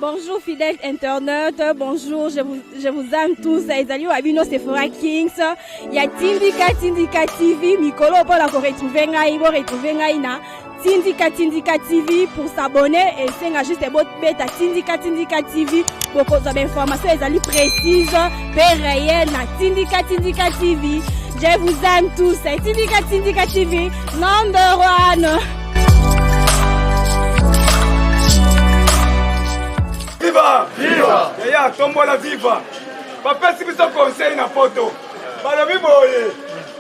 Bonjour fidèles internautes, bonjour, je vous aime tous. Ezali Wabino Sephora Kings. Il y a Tindika TV, Mikolo pour la retrouver ngai na Tindika TV pour s'abonner et c'est juste votre bêta Tindika TV pour cause d'informations ezali précises, réelles na Tindika TV. Je vous aime tous. Tindika TV, number one. Viva! Viva! Yaya, tombola viva! Papa, si vous avez conseil na photo, balobi boye,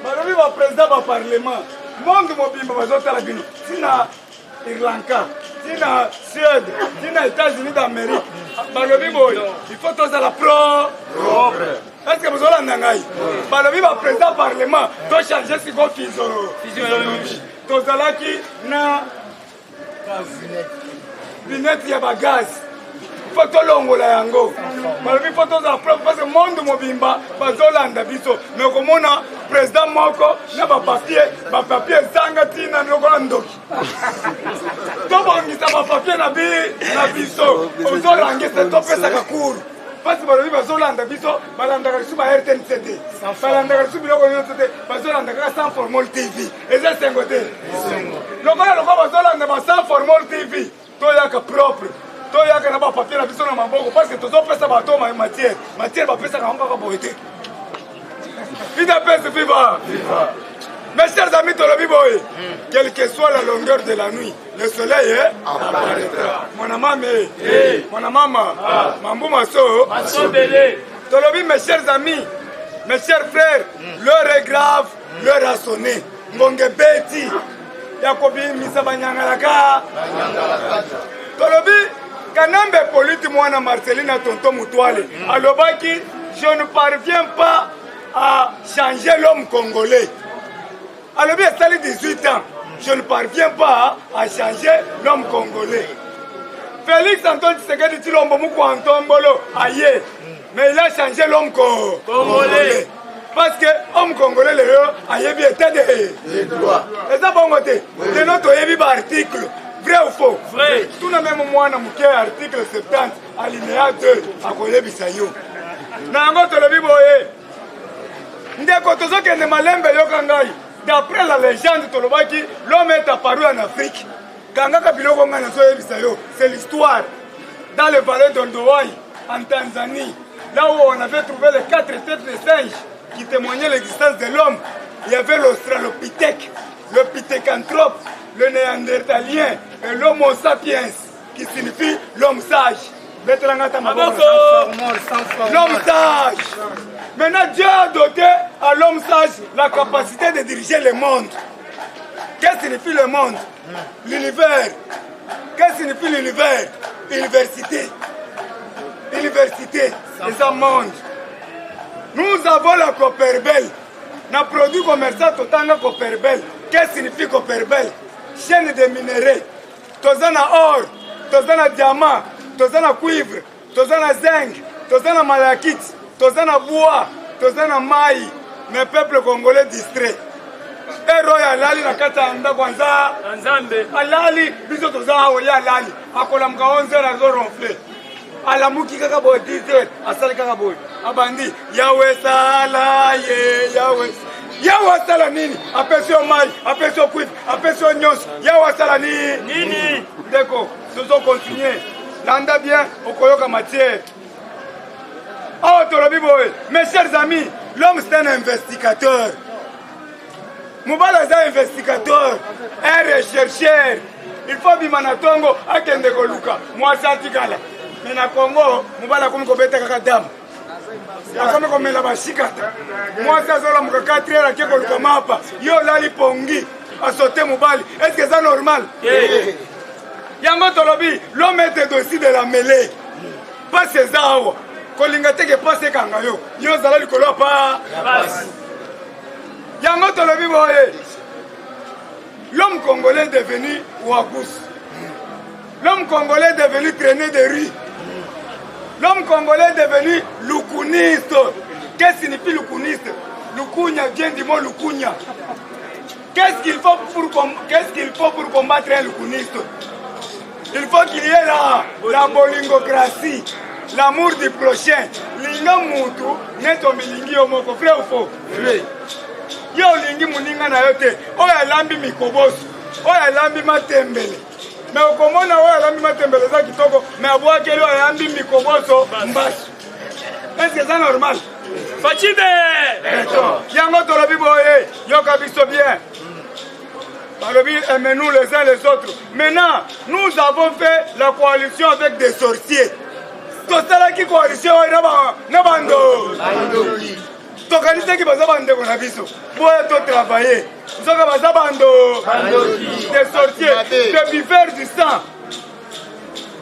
balobi ba président ba parlement, monde mobimba bazota la bino, tina Irlanka, tina Suède, tina États-Unis d'Amérique, balobi boye, il faut tous à la propre. Est-ce que vous avez un balobi ba président parlement, doit changer si go physiologie. Tozalaki na binette ya bagaz. Photo longo la yango balobi photo za propre parce que monde mobimba bazolanda biso mais komona président moko na ba papier sanga tina lokola ndoki to bangisa ba papier na biso ozolangisa to pesa kakuru parce que balobi bazolanda biso balandaka lisu ba RTNCT balandaka lisu biloko nyonso te bazolandaka sans formol TV eza sengo te lokola bazolanda ba sans formol TV to yaka propre il y a un papier na biso na maboko parce que tous pesa bato matière ba pesa ka ngaka boité vida pesa viva mes chers amis tolobi boy quelle que soit la longueur de la nuit le soleil apparaîtra mon mama mambu maso belé tolobi mes chers amis mes chers frères l'heure est grave l'heure a sonné ngonge beti yakobi misabanyanga tolobi Kanambe Politi Mwana Marcelina Tonton Moutouale, alobaki, je ne parviens pas à changer l'homme congolais. Alobi a 18 ans, je ne parviens pas à changer l'homme congolais. Félix Antoine Tshisekedi Tshilombo Moukou Antombolo, aïe, mais il a changé l'homme congolais. Parce que l'homme congolais, aïe, bien état de droit. Et ça, bon côté, de notre article. Vrai ou faux? Vrai. Tout le même mois, dans article 70, alinéa 2, à Kolebisa yo. Nango tolobi boye. Ndeko tozoke ne malembe yokangai. D'après la légende tolobaki, l'homme est apparu en Afrique. Kanga kabiloko ngana so yebisa yo, c'est l'histoire. Dans le vallée d'Ondowai, en Tanzanie, là où on avait trouvé les 4 têtes de singes qui témoignaient l'existence de l'homme, il y avait l'Australopithèque, le Pithecanthrope, le néandertalien et l'homo sapiens, qui signifie l'homme sage. L'homme sage. Maintenant, Dieu a doté à l'homme sage la capacité de diriger le monde. Qu'est-ce que signifie le monde? L'univers. Qu'est-ce que signifie l'univers? Université. Université. C'est un monde. Nous avons la Copperbel. Nos produits commerçants totanga Copperbel. Qu'est-ce que signifie Copperbel? Chaîne de minéraux, tozana or, tozana diamant, tozana cuivre, tozana zinc, tozana malachite, tozana bois, tozana maï, mais peuple congolais distrait. Et roya lali na kata anda kwanza nzambe alali biso tozana oya lali akola mga 11 zo ronfler ala muki kaka bo 10 asali kaka bo abandi yawe sala ye yawe Yawa sala nini? Apesio mai, apesio cuivre, apesio nyos. Yawa sala nini? D'accord, nous allons continuer. Landa bien, okoyoka matière. Oh, tolobi boy, mes chers amis, l'homme c'est un investigateur. Moubala c'est un investigateur, un rechercheur. Il faut bimanatongo akende koluka. Moi ça tigala. Mais na Congo, Moubala comme kobeta kakadam. Akome komela bashikata moi ça zola muka 4 heures akeko lukamapa yo lali pongi asote mobali est-ce que c'est normal? Yango tolobi l'homme est aussi de la mêlée pas ses awa kolinga teke passe kanga yo zala likolo pa yango tolobi boye l'homme congolais est devenu ouagous l'homme congolais est devenu traîné de rue. L'homme congolais est devenu lukuniste. Qu'est-ce que signifie lukuniste? Lukunya vient du mot lukunya. Qu'est-ce qu'il faut pour combattre un lukuniste? Il faut qu'il y ait la bolingocratie, l'amour du prochain. Linga mutu neto milingi omoko, frère ou faux? Yo lingi muninga na yote. Oya lambi mikoboso. Oya lambi matembele. Mais okomona oya lambi matembele za kitoko, mais abwakeli oya lambi mikoboso mbasu. Est-ce que c'est normal? Fachide! Yango tolobi boye, yoka biso bien. Balobi, aimez-nous les uns les autres. Maintenant, nous avons fait la coalition avec des sorciers. Tosala ki coalition na bando. Tokanisa ki baza bande ko na biso. Boye to travailler. Nzoka baza bando. Des sorciers, des buveurs du sang.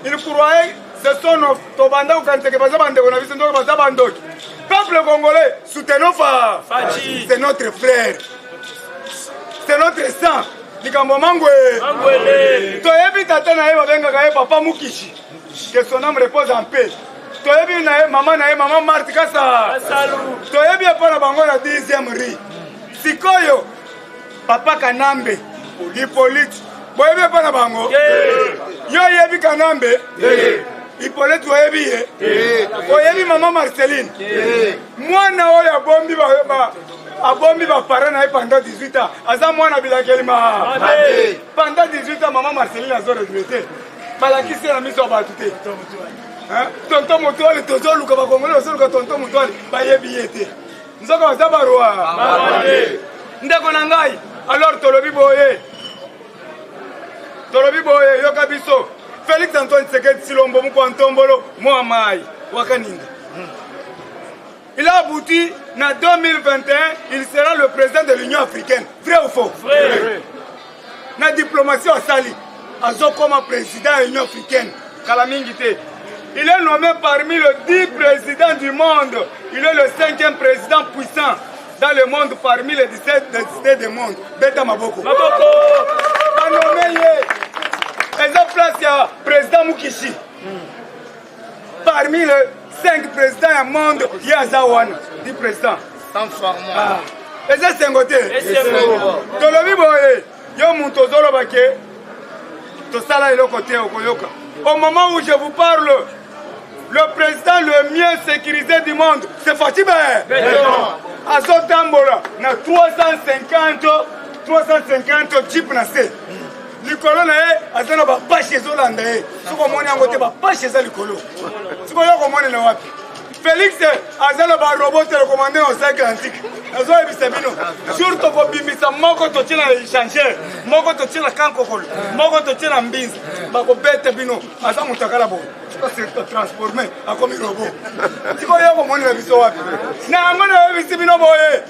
Ils croyaient ce sont nos tobanda ou kante ke baza bande ko na biso nzoka baza bando. Peuple congolais, soutenons Fachi. C'est notre frère. C'est notre sang. Nikambo mangwe. Toyebi tata na ye babenga ye papa Mukishi. Que son âme repose en paix. Toyebi na ye maman Marthe Kasa. Toyebi pa na bango na 10e rue. Sikoyo papa Kanambe. Hippolyte. Boyebi pa na bango. Yo yebi Kanambe. Hippolyte oyebi ye. Oyebi maman Marceline. Mwana oyo abombi abombi ba parents na pendant 18 ans. Aza mwana bilakeli ma. Pendant 18 ans maman Marceline a zo regretté. Balakisi na miso ba tuté. Hein? Tonton Motoali tozo luka ba Congolais ozo luka tonton Motoali ba yebi yete. Nzoko ba zabarwa. Ndeko na ngai. Alors tolobi boye. Tolobi boye yoka biso. Félix Antoine Tshisekedi Tshilombo muko Ntombolo moi mai wakaninga. Il a abouti, en 2021, il sera le président de l'Union africaine. Vrai ou faux? Vrai. La diplomatie au Sali, Azo comme président de l'Union africaine. Kalamingite. Il est nommé parmi les 10 présidents du monde. Il est le 5e président puissant dans le monde parmi les 17 décidés du monde. Beta Maboko. Maboko. A nommé exemple place, il y a le président Mukishi. Parmi les 5 présidents du monde, il y a Zawana, 10 présidents. Sans format. Et c'est un côté. Tolobi boye, yo muntozolo bake, to sala ilo côté okoyoka. Au moment où je vous parle, le président le mieux sécurisé du monde, c'est Fatime. Azo Tambola, na 350 jeeps na se. Likolo na ye azana ba pashe zolanda ye. Suko moni angote ba pashe za likolo. Suko yoko moni na wapi? Félix azana ba robot télécommandé au cercle antique. Azo ebisa bino. Surtout ko bimbisa moko to tina changer, moko to tina kankokolo, moko to tina mbinzi. Ba ko bete bino. Asa mutakala bo. Suko se transformer a comme robot. Suko yoko moni na biso wapi? Na ngona ebisa bino boye.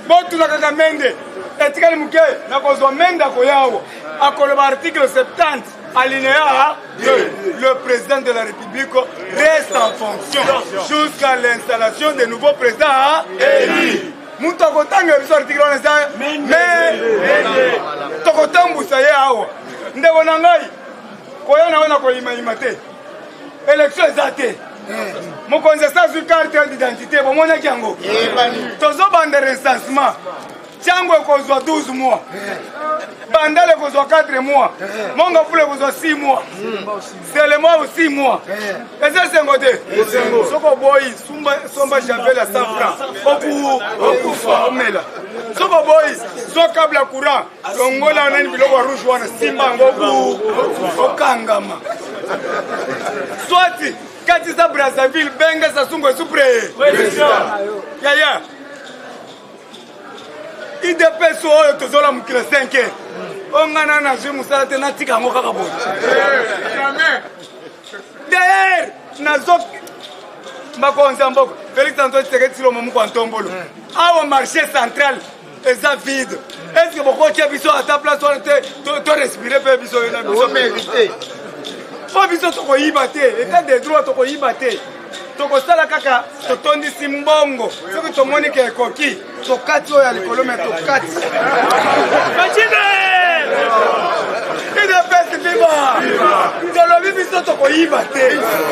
Botu na kaka mende. Etikali muke na kozwa menda koyawo. Akolo ba article 70 alinéa 2. Le président de la République reste en fonction jusqu'à l'installation des nouveaux présidents élus. Muto kotanga biso article on ça mais tokotambusa ye awa. Ndeko na ngai koya na wana ko imate. Élection ezate. Mokonzi sa sur carte d'identité bomona kiango. Tozo bande recensement. Tiango kozwa 12 mois. Bandale kozwa 4 mois. Monga fule kozwa 6 mois. C'est le mois ou 6 mois. Et ça c'est ngote. Soko boy somba javel à 100 francs. Oku formela. Soko boy so câble courant. Longola nani biloko rouge wana simba ngoku okangama. Soit kati sa Brazzaville benga sa sungo supre. Ya. Il dépêche sur eux, tous les mukile 5 ans. On a un jeu musala te natika ngoka kabo. Derrière, nazok makonza mboko. Félix Antoine Tshisekedi Tshilombo muko Ntombolo. Awa marché central est vide. Est-ce que beaucoup de biso à ta place to respirer pe biso na biso mérité. Faut biso to ko yibate, état de droit to ko yibate. Toko sala kaka totondi simbongo soki tomoni ke koki tokati oyo ya likolo me tokati Fachide ide pesi viva tolobi biso tokoyiba te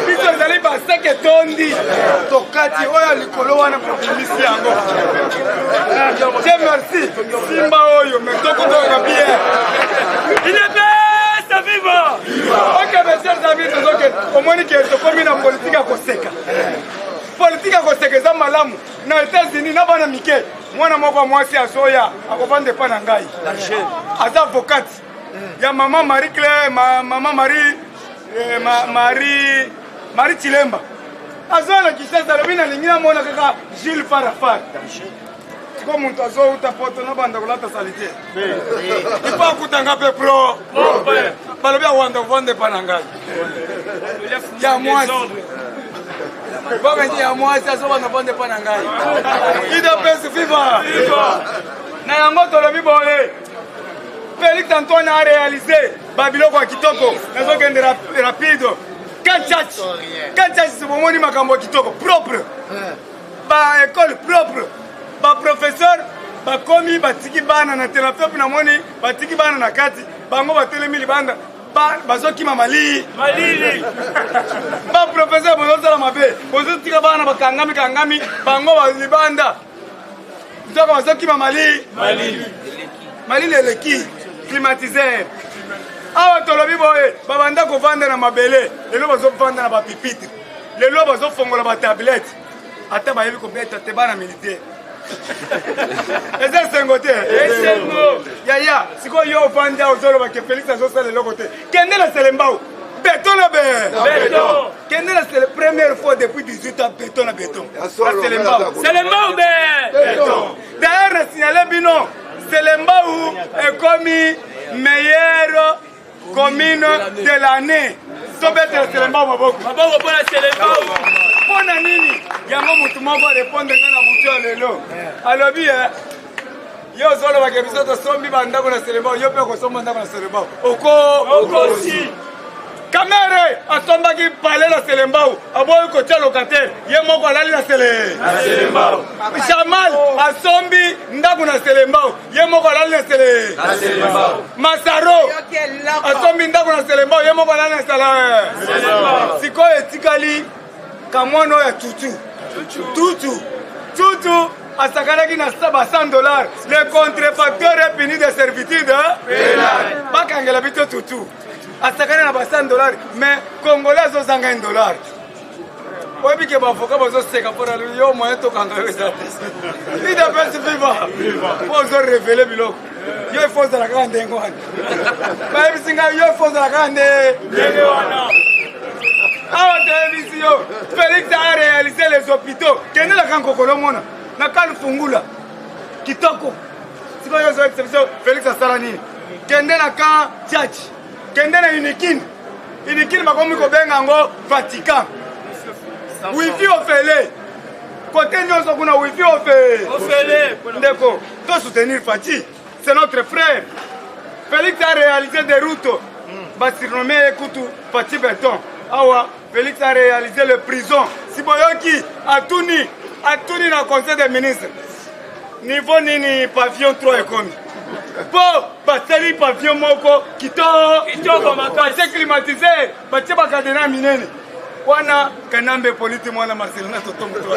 biso ezali baseke tondi tokati oyo ya likolo wana probimisi yango je merci simba oyo me tokotoka bien ide pesi viva ok omoni ke tokomi na politique ya koseka. Politique ya koseka eza malamu na États-Unis na bana mike. Mwana moko mwasi azoya akovande pa na ngai. Aza avocate. Ya mama Marie Claire, mama Marie Chilemba. Azola kisasa lobina lingina mona kaka Gilles Farafar. Siko muntu azouta poto na banda kulata salite. Ipa kutanga pe pro. Balobia wanda vande pa na ngai. Ya mwasi. Boga ya mwasi azoba na vande pa na ngai. Ida pesi viva. Na yango tolobi boye. Félix Antoine a réalisé Babiloko à Kitoko. Nous avons gagné rapide. Quand c'est bon, on makambo Kitoko propre. Ba école propre. Ba professeur, ba komi, ba tiki bana na telefone na moni, ba tiki bana na kati, bango ba telemili banda. Ba zoki mali. Ba professeur bozo sala mabe. Bozo tika bana ba kangami, bango ba libanda. Zoko ba zoki mali. Mali leleki. Climatiseur. Awa tolobi boye babanda ko vanda na mabele lelo bazo vanda na ba pipitre lelo bazo fongola ba tablette ata ba yebi ko beta te bana militaire eza sengote ya siko yo vanda ozolo ba ke Félix azo sala lelo côté kende la selembao béton na béton kende la c'est la première fois depuis 18 ans béton na béton selembao béton d'ailleurs na signalé bino Selembao est commis meilleure commune de l'année. Sobete Selembao maboko. Maboko pour la Selembao. Pona nini? Yango mutu moko répondre ngana mutu lelo. Alobi yo zolo ba kebiso to sombi banda ko na Selembao, yo pe ko somba ndako na Selembao. Oko si. Kamere asomba ki parler la Selembao, aboy ko tia locataire, ye moko alali na Selembao. Jamal asombi ndako na Selembao, ye moko alali na Selembao. Masaro asombi ndako na Selembao, ye moko alali na Selembao. Siko etikali kamono ya tutu asakanaki na $700. Le contrefacteur est puni de servitude pénale. Bakangela bito tutu. Asakana na $100, mais Congolais zozanga $1. Oyebi ke bavoka bazoseka mpona yo moyen tokanga yo eza te. Ida pesi viva. Po ozo revele biloko. Yo ifo ozala kaka ndenge wana. Bayebisi ngai yo ifo ozala kaka ndenge wana. Awa toyebisi yo. Félix a réalisé les hôpitaux. Kendelaka nkokolo mona. Na Kalufungula. Kitoko. Siko yo zo exception. Félix asala nini? Kende na ka church. Kende na Unikini makomi ko benga ngo Vatican. Wifi ofele. Côté nyonso kuna wifi ofele. Ndeko, to soutenir Fati. C'est notre frère. Félix a réalisé des routes. Ba surnommé Kutu Fati Béton. Awa, Félix a réalisé le prison. Siboyoki atuni na conseil des ministres. Niveau nini pavillon 3 ekomi. Pour bateli pavillon moko kitoko makasi climatisé batie bakadena minene wana kanambe politi mwana Marcelina totombo to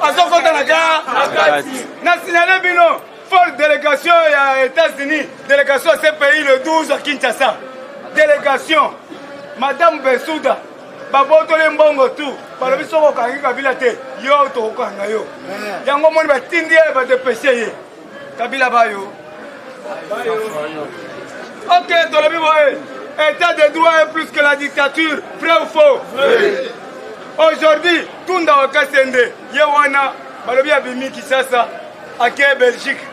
azokota na kati na signalé bino forte délégation ya États-Unis délégation à ce pays le 12 à Kinshasa délégation madame Besouda babotole mbongo tu balobi soko kangi kabila te yo tokanga yo yango moni batindi ba dépêcher ye Kabila Bayo. Ok, Tolobi Boye. État de droit est plus que la dictature. Vrai ou faux? Oui. Aujourd'hui, Tunda Wakasende, Yewana, Balobi Abimi Kisasa, Ake Belgique.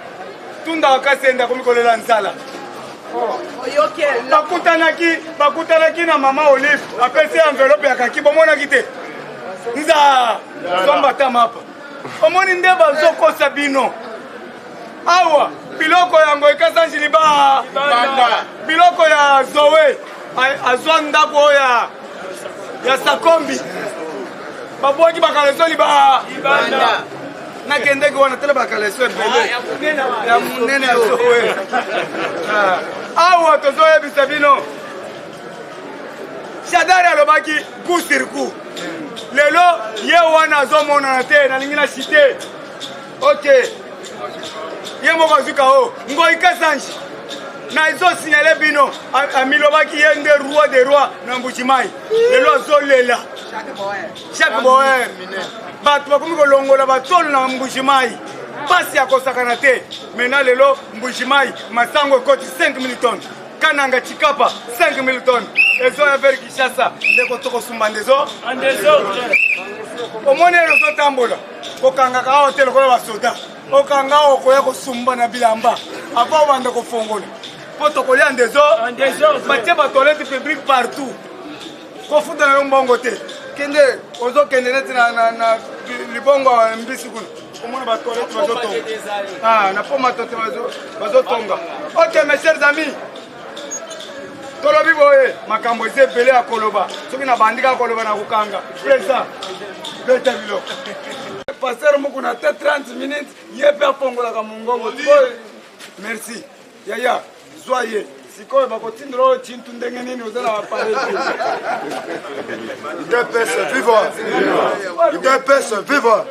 Tunda Wakasende, comme Kolela Nsala. Bakutanaki na Mama Olive, apesi enveloppe ya kaki, bomona kite. Nza, somba tamapa. Omoni ndeba zoko sabino. Awa, biloko yango ekasanji liba biloko ya Zoé azwa ndako ya Sakombi baboki bakaleso liba nakendeki wana tele bakaleso ebele ya munene ya Zoé awa tozoyebisa bino Shadari alobaki coup sur coup lelo ye wana azomonana te nalingi na cité ok Yemo Bazukao, Ngoi Kasanji, na izo signalé bino amilobaki ye nde roi des rois na Mbujimayi lelo azolela chaque boer bato bakomi kolongola batolo na Mbujimayi pasi ya kosakana te mena lelo Mbujimayi masango ekoti 5000 tonnes kananga chikapa 5000 tonnes ezo ya vers Kinshasa ndeko tokosumba ndezo omoni ezo tambola kokangaka awa te lokola basoda okanga okoya kosumba na bilamba ava obanda kofongola mpo tokolia ndezo batie batolete publique partout kofuta na yo mbongo te kende ozokende neti na libongo ya mbisi kuna omona batolete bazotonga na po matote bazotonga. Ok mes chers amis, tolobi boye makambo eza ebele ya koloba soki na bandika koloba na kokanga presa beta biloko passer moko na te 30 minutes ye pe afongolaka mongongo. Merci yaya soye sikoyo bakotindela oyo chintu ndenge nini oza na bapareil UDPS viva! UDPS viva!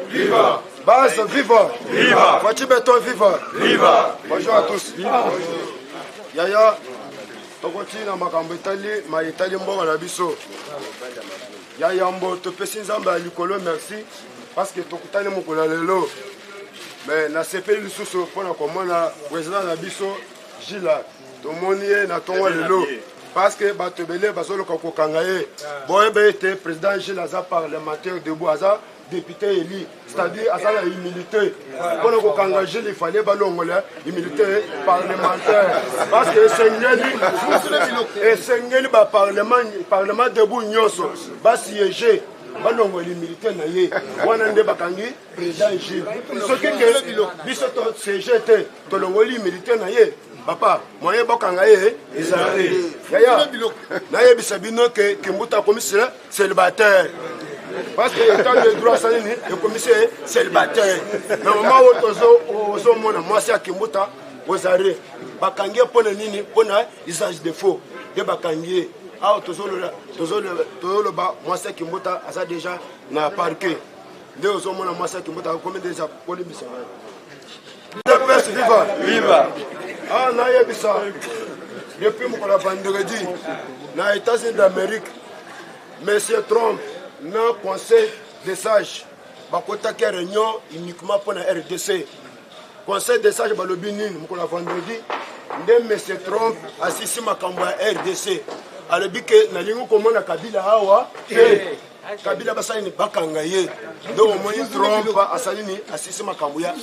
Base viva! Fachi Beton viva! Bonjour à tous. Yaya tokoti na makambo etali ma etali mbongo na biso yaya mbo topesi nzambe ya likolo merci parce que tokutani mokolo ya lelo mais na sepeli lisusu mpona komona président na biso Gila tomoni ye na ntongo lelo parce que bato ebele bazoloka kokanga ye boyeba ete président Gila aza parlementaire debout aza député élu, c'est-à-dire à la humilité. Pour nous engager, il fallait balongola humilité parlementaire. Parce que c'est parlement debout nyoso, va siéger. Balongo l'humilité na ye. Wana nde bakangi président Gilles. Ce que biso to CGT, to longo l'humilité na ye. Papa, moyen bokanga ye ezali. Yaya. Na ye bisabino que Kimbuta commissaire célibataire. Parce que l'état de droit salini le commissaire célibataire. Normalement ozo mona mwasi ya Kimbuta ozare. Bakangi pona nini pona usage de faux. De bakangi ah tozolo ba mwasi ya Kimbuta asa déjà na parquet. Nde ozo mona mwasi ya Kimbuta combien déjà polibisa. UDPS viva. Ah na yebisa. Depuis mon vendredi na États-Unis d'Amérique Monsieur Trump na conseil des sages bakotaki réunion uniquement pour la RDC. Conseil des sages balobi nini mokolo vendredi nde Monsieur Trump asisi makambo ya RDC alobi ke nalingi komona Kabila awa Kabila basali bakanga ye donc omoni Trump asalini asisi makambo ya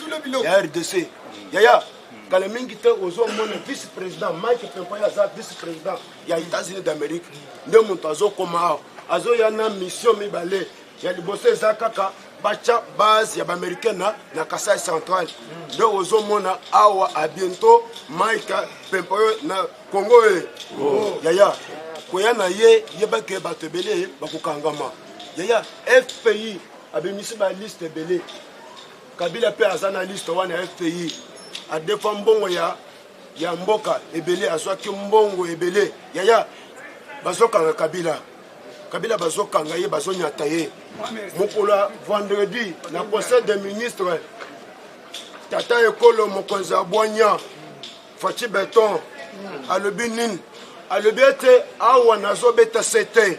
RDC yaya kala mingi te ozomona vice-président Mike Pompeo aza vice-président ya États-Unis d'Amérique nde moto azokoma awa azoya na mission mibale ya liboso eza kaka bacha base ya baaméricaine na Kasai Central nde ozomona awa a bientôt Mike Pompeo na Congo yaya koya na ye yebake bato ebele bakokangama yaya FPI abimisi ba liste ebele Kabila pe aza na liste wana FPI adefa mbongo ya mboka ebele azwaki mbongo ebele yaya bazokanga Kabila bazokanga ye bazonyata ye mokola vendredi na conseil des ministres tata ekolo mokonzi abwanya Fachi Beton alobi nini alobi ete awa nazobeta sete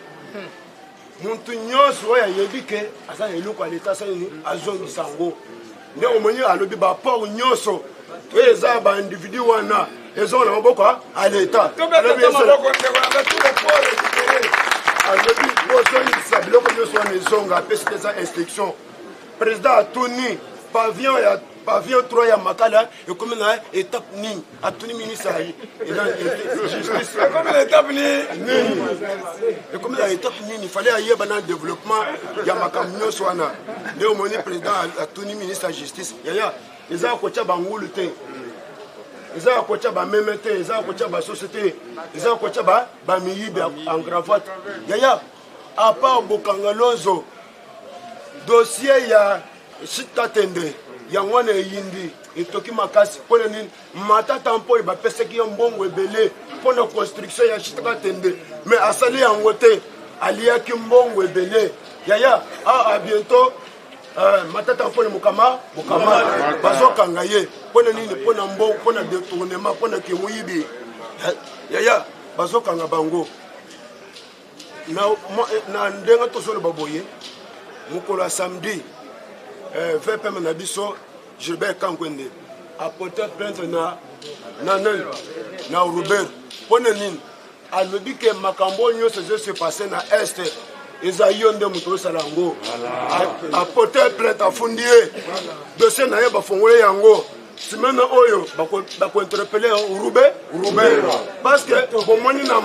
muntu nyonso oyo ayebi ke aza na eloko ya leta salini azongisa yango nde omoni alobi baport nyonso oyo eza baindividu wana ezonga na maboko ya leta alobi bozongisa biloko nyonso wana ezonga apesi te eza instruction président atuni pavillon 3 ya makala ekomi na étape nini atuni ministre justice ekomi na étape nini fale ayeba na développement ya makambo nyonso wana nde omoni président atuni ministre ya justice yaya eza kotya bangulu te eza kotya bameme te eza kotya basociété eza kotya bamiyibi en cravate yaya apa bokanga lozo dossier ya Shitatende yango wana eyindi etoki makasi mpona nini matata mpo oyo bapesaki yo mbongo ebele mpona construction ya Shitatende mais asali yango te aliaki mbongo ebele yaya a bientôt matata mpona mokama bazokanga ye mpona nini mpona mbongo mpona détournement mpona kemuyibi yaya bazokanga bango na ndenga tosolo baboye mukolo samedi VPM na biso Gilbert Kangwende apporter plainte na Robert pone nini alobi ke makambo nyonso se passer na est eza yonde muto salango apporter plainte afundie dossier na ye bafongole yango semaine oyo bako interpeller Robert parce que bomoni na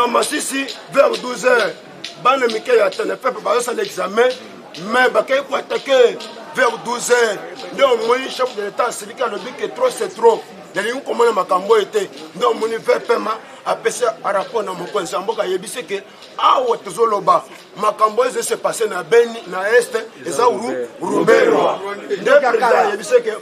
Masisi vers 12h bana mike ya tene peuple ba ça l'examen mais bakay ko attaquer vers 12h nde omoni chef de l'état civique alobi que trop c'est trop dalingi komona makambo ete nde omoni VPM apesa rapport na mokonzi mboka yebise ke awa tozoloba makambo eze se passer na Beni na est eza Rubero nde président yebise ke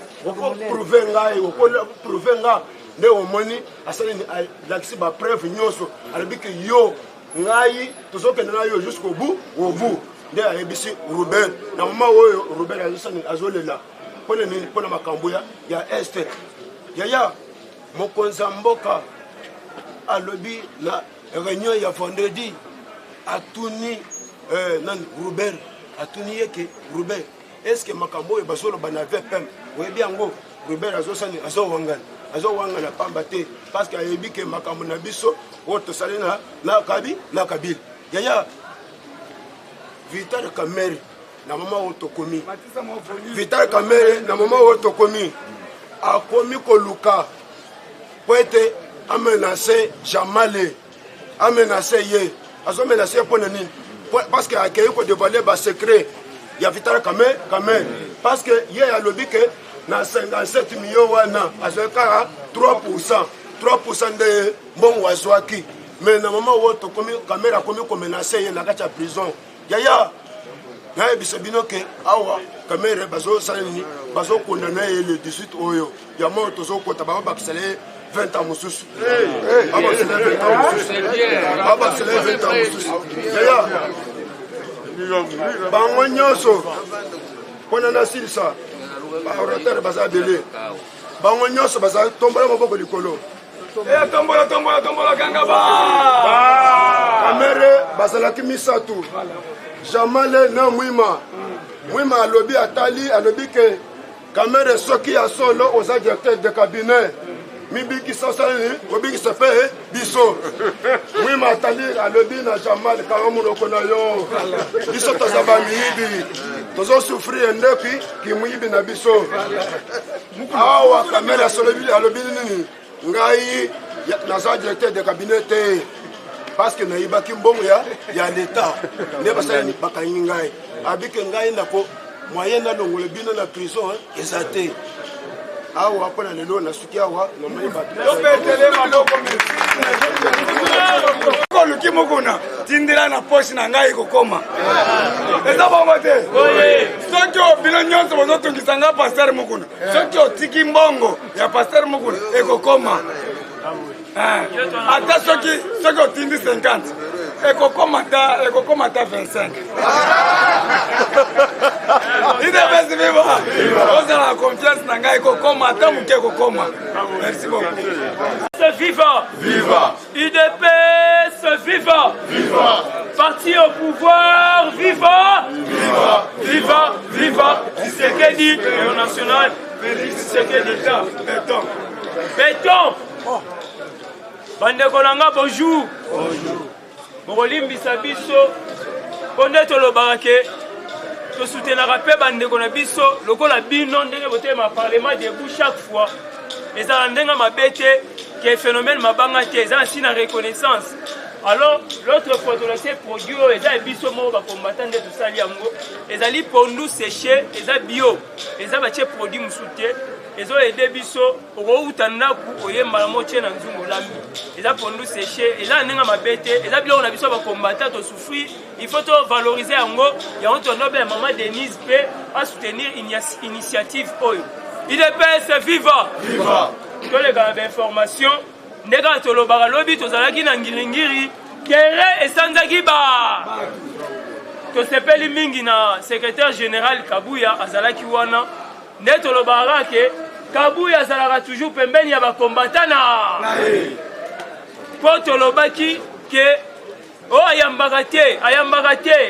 prouver nga nde omoni asali lakisi ba preuve nyonso alobi ke yo ngai tozokende na yo jusqu'au bout nde ayebisi Robert na mama oyo Robert azolela pone nini pona makambo ya este yaya mokonzi mboka alobi la réunion ya vendredi atuni nan Robert atuni yeke Robert est-ce que makambo e basolo bana VPM oyebi yango Robert azowangana pamba te parce que ayebi ke makambo na biso oto salina na kabil yaya Vital Kamerhe na mama otokomi Vital Kamerhe na mama otokomi akomi koluka poete amenacé Jamale amenacé ye azo menacé pona nini parce que akei ko dévoiler ba secret ya Vital Kamerhe parce que ye alobi ke na 57 millions wana azokara 3% de mbongo azwaki mais na mama otokomi Kamerhe akomi ko menacer ye na kati ya prison yaya na ebisa bino ke awa Kamerhe bazo salini bazo condamner le 18 oyo ya mo tozo kota ba bakisale 20 ans mususu yaya bango nyonso pona na silsa ba orateur baza dele bango nyonso baza tombola maboko likolo tombola ganga ba Kamerhe bazalaki misatu Jamale na Mwima alobi atali alobi ke Kamerhe soki ya solo aux directeurs de cabinet mibiki sasali obiki sefe biso Mwima atali alobi na Jamale karamuno kona yo biso tozaba miyibi tozo souffrir ndepi ki muyibi na biso awa Kamerhe alobi nini ngai naza directeur de cabinet te parce que naibaki mbongo ya l'état ne basali bakangi ngai abike ngai nako moyen na longole bino na prison ezate awa pona lelo na suki awa no mai topetele maloko ko luki mokona tindira na poche na ngai kokoma eza bongo te soki obino nyonso bozotungisa nga pasteur mokuna soki otiki mbongo ya pasteur mokuna ekokoma ata soki otindi 50 ekokoma ta 25 idepesi viva ozala confiance na ngai ekokoma ata moke ekokoma. Merci beaucoup. Viva UDPS viva parti au pouvoir viva Tshisekedi et au national Tshisekedi béton bandeko nanga bonjour mokolimbisa biso mpo nde tolobaka ke tosoutenaka mpe bandeko na biso lokola bino ndenge botelema parlement debout chaque fois ezala ndenge mabe te ke phénomène mabanga te eza nsi na reconnaissance. Alors l'autre fois tolase produit oyo eza biso moko bakombata nde tosali yango ezali pondu séché eza bio eza batie produit mosusu te ezoyede biso okouta ndaku oyembala mo tie na nzungu olambi eza pondu séché eza ndenge mabe te eza biloko na biso bakombata tosouffrir il faut tovaloriser yango yango tonobe ya mama Denise mpe asoutenir initiative oyo UDPS viva toleka na bainformation ndeka tolobaka lobi tozalaki na ngiringiri kere esanzaki tosepeli mingi na secrétaire général Kabuya azalaki wana nde tolobaka ke Kabuya azalaka toujours pembeni ya bakombatana po tolobaki ke o ayambaka te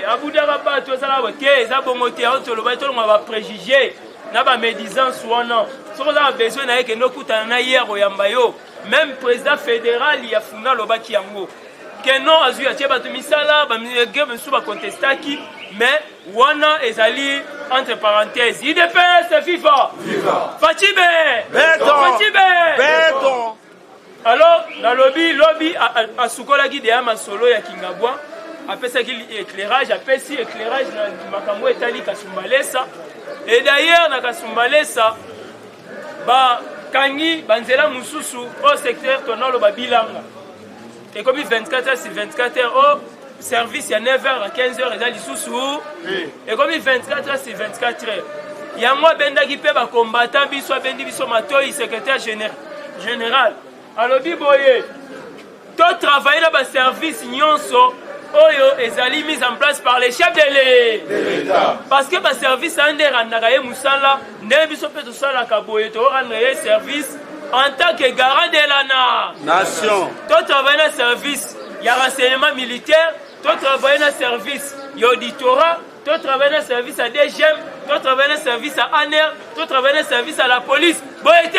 abudaka bato azalaka te eza bongo te ao tolobaki tolonga bapréjugé na bamédisance wana soki oza na besoin na ye kende okutana na ye akoyamba yo même président fédéral ya funda alobaki yango ke non azwi atie bato misala bamige mosusu bakontestaki mais wana ezali entre parenthèses IDPS FIFA Fachibe alors na lobby asukolaki deya masolo ya Kingabwa apesaki éclairage apesi éclairage na makambo etali Kasumbalesa et d'ailleurs na Kasumbalesa bakangi banzela mosusu au secteur tonalo babilanga et comme 24 heures sur 24 heures au service ya 9h à 15h eza lisusu et comme 24 heures sur 24 heures yango abendaki mpe bakombata biso abendi biso matoi secrétaire général alobi boye to travailler na baservice nyonso oyo ezali mise en place par les chefs de l'État parce que baservice ande erandaka ye mosala ndenge biso mpe tosalaka boye toorendre ye service en tant que garant de la nation to travailler na service ya renseignement militaire to travailler na service ya auditorat to travailler na service à DGM to travailler na service à ANER to travailler na service à la police boye te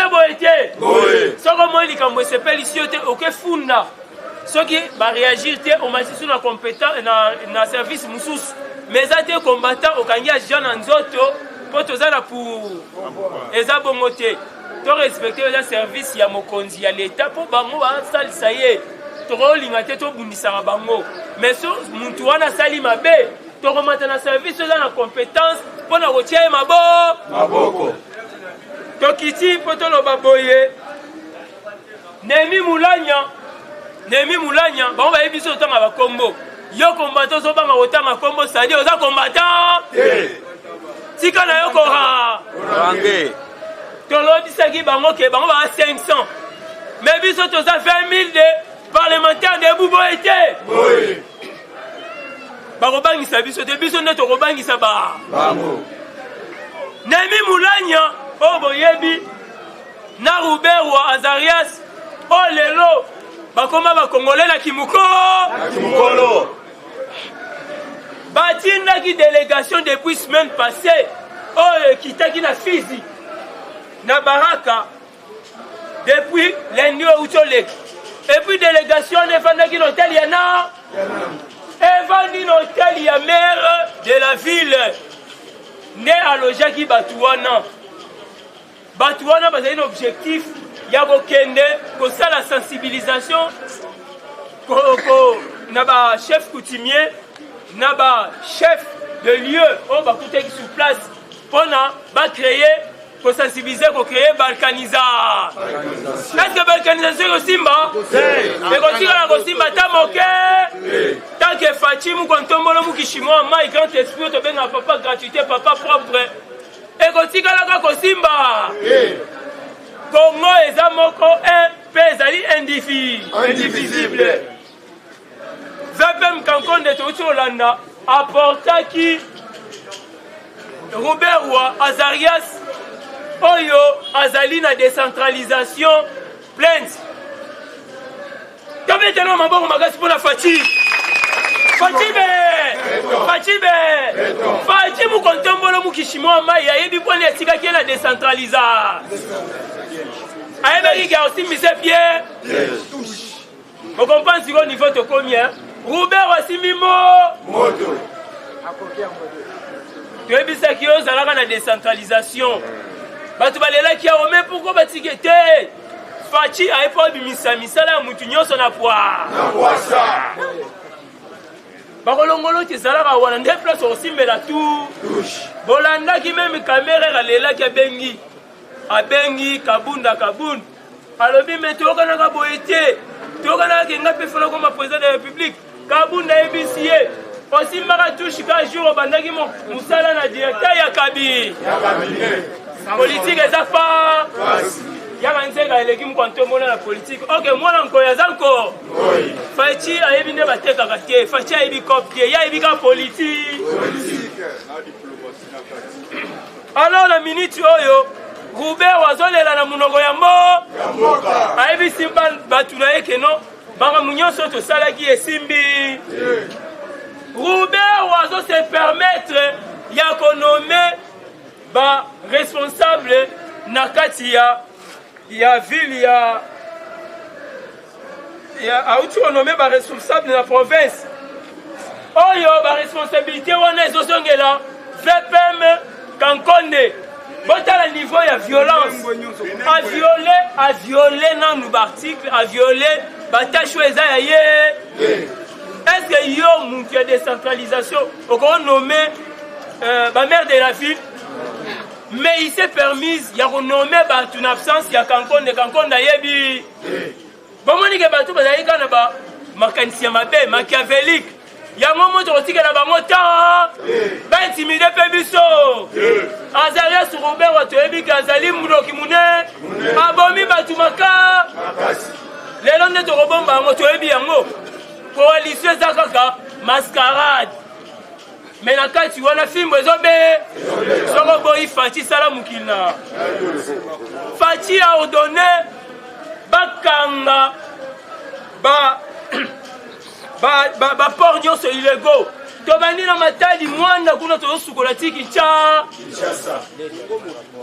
soko omoi likambo esepeli isi yo te okefunda soki baréagir te omasi su na compétent na service mosusu mais eza te combattant okangi agent na nzoto mpo toza na pour eza bongo te to respecte eza service ya mokonzi ya l'État mpo bango basalisa ye tokolinga te tobundisaka bango mais so muntu wana asali mabe tokomata na service eza na compétence mpo na kotia ye maboko tokiti mpo toloba boye Nemi Mulanya bango bayebi biso otanga bakombo yo combattant ozobanga kotanga kombo sadi oza combattant tika na yo kora tolobisaki bango ke bango baa 500 mais biso toza 20 000 de parlementaires debout boye te bakobangisa biso te biso nde tokobangisa bango Nemi Mulanya oyo boyebi na Ruberwa Azarias o lelo bakoma bakongole na kimukolo batindaki délégation depuis semaine passée oyo ekitaki na Fizi na Baraka depuis lundi oyo toleki et puis délégation efandaki l'hôtel ya na evandi l'hôtel ya maire de la ville nde alojaki bato wana bazali na objectif ya kokende kosala sensibilisation na bachef coutumier na bachef de lieu oyo bakutaki sur place mpona bacréer kosensibiliser kocréer balkanisation estce balkanisation ekosimba ekotikala kosimba ta moke tanke faci mukontombolo mukishimoa mai grand esprit tobenga papa gratuité papa propre ekotikalaka kosimba Congo eza moko mpe ezali indivisible VPM Kankonde touti Olanda apportaki Ruberwa Azarias oyo azali na décentralisation plainte tobetelo maboko makasi mpona Fachi mukontombolo mukishimoa mai ayebi mpona etikaki ye na décentralisation ayebaki ka osimbisa bien okomprendre siko niveau tokomi Robert asimbi moto toyebisaki yo ozalaka na décentralisation bato balelaki yango me pourkoi batike te Fachi aye mpo abimisa misala ya mutu nyonso na poisa bakolongolo ti ezalaka wana nde place okosimbela tu bolandaki meme kamera alelaki abengi kabunda alobi me toyokanaka boye te toyokanaka kenga mpe fana koma président de la république kabunda ayebisi ye osimbaka tushe ka jour obandaki mosala na directeur ya kabi politike eza fa yaka nzeka eleki mokwantomona na politike ok mwana nkoyo aza nko Fachi ayebi nde batekaka te Fachi ayebi cop te ye ayebi ka politique alors na minute oyo Robert wazolela na munoko ya mboka ayebisi bato na ye keno bamakambo nyonso tosalaki esimbi. Robert wazo se permettre ya konome ba responsable na kati ya ville ya auti konome ba responsable na province oyo ba responsabilité wana ezozongela VPM Kankonde. Botala niveau ya violence a violé nanu barticle a violé batacho eza ya ye. Est-ce que yo mutu ya décentralisation okon nommé ba maire de la ville mais il s'est permis ya renommer batu na absence ya Kankonde yebi bomoni ke batu bazali kana ba makanisi ya mabe machiavélique yango moto kotikela bango ta ba intimider pe biso. Azarias Robert watoyebi ke azali munoki mune abomi batu maka lelo nde tokobomba yango toyebi yango coalition eza kaka mascarade me na kati wana fimbo ezobe soko boyi Faci sala mokili na Faci a ordonné bakanga baport nyonso illégaux tobandi na matadi mwanda kuna tozosukola ti Kinshasa.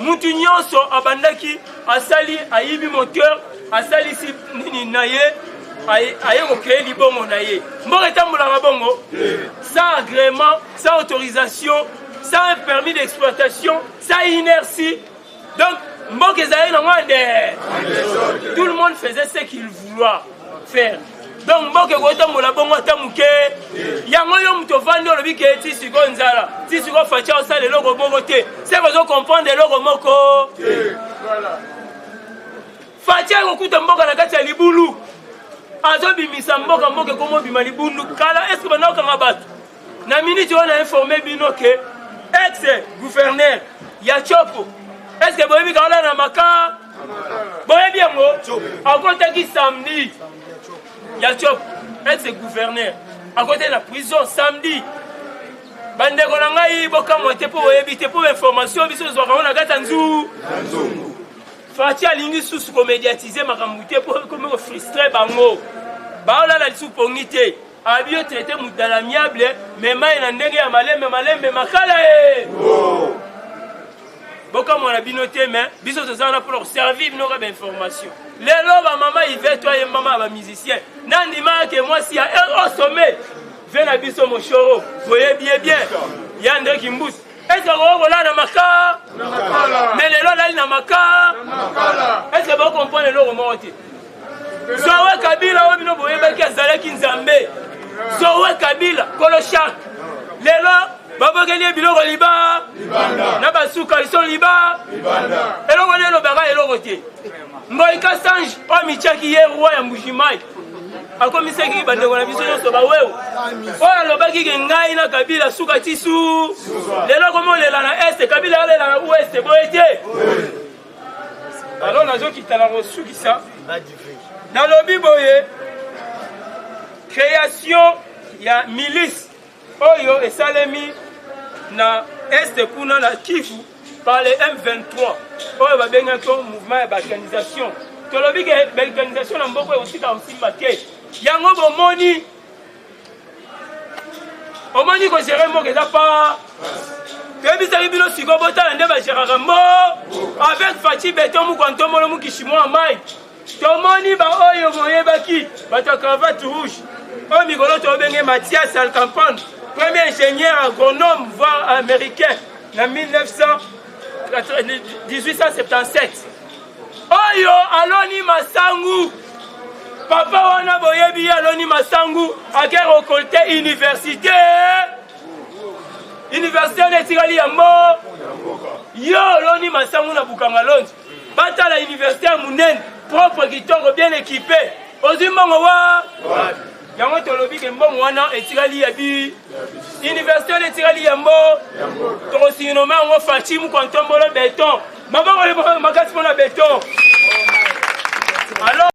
Mutu nyonso abandaki asali ayibi moteur asalisi nini na ye aye kokreye libongo na ye mboka etambolaka bongo sans agrément, sans autorisation, sans permis d'exploitation, sans inertie. Donc mboka ezali na mwande tout le monde faisait ce qu'il voulait faire. Donc mboka ekotambola bongo ata moke yango yo moto ovandi olobi ke ti sikoyo nzala ti sikoyo Faci osala eloko moko te se kozocomprendre eloko moko. Faci akokuta mboka na kati ya libulu azobimisa mboka ekoma obima libundu kala. Est-ce que banakokanga bato na minute wana informe bino ke ex gouverneur ya Chopo est-ce que boyebi kaola na maka boyebi yango akotaki samedi ya Chopo ex gouverneur akote na prison samedi. Bandeko na ngai bokamwa te po boyebi te po information biso zwaka na kati ya nzungu. Faci alingi susu komédiatiser makambo te po komi kofrustre bango baolala lisusu pongi te abi yo traité mutu na l'amiable me mai na ndenge ya malembe makala ye bokamwana bino te me biso tozala na mpo servir bino ka bainformation. Lelo bamama iveto ye mama bamusicien nandimaka mwasi ya au sommet ve na biso moshoro boyebi ye bien ya André Kimbusi. Est-ce que vous avez un maka? Mais les lois na maka. Est-ce que vous comprenez le remonté? Zoé Kabila obino boyeba ki azalaki nzambe. Zoé Kabila koloshak. Les lois babogeli biloko liba. Na basuka iso liba. Eloko ne lobaka eloko te. Moïka Sange o michaki ye roi ya Mbujimai. Akomisaki bandeko na biso nyonso bawewe oyo alobaki ke ngai na Kabila suka tisu lelo komolela na este Kabila alela na oueste boye te. Alors nazokita na kosukisa nalobi boye création ya milice oyo esalemi na este kuna na Kivu par les M23 oyo babengaki mouvement ya balkanisation. Tolobi ke balkanisation na mboko eotika osimba te yango omoni kogere mboka eza pa toyebisaki bino siko botala nde bageraka mbo avec Faci beton mokwantombolo mokishimo ya mai tomoni baoyo boyebaki bato ya cravate rouge oyo mikolo tobenge Mathias Alcampane premier ingénieur agronome voire américain na 1877 oyo aloni masangu papa wana boyebi aloni masangu ake rekolte université netikali yango yo aloni masangu na bukanga lonzi batala université ya munene propre kitoko bien équipé ozwi mbongo wa yango tolobi ke mbongo wana etikali ya bi université netikali yango tokosinoma yango Faci mokwantombolo beton maboko makasi mpona beton. Alors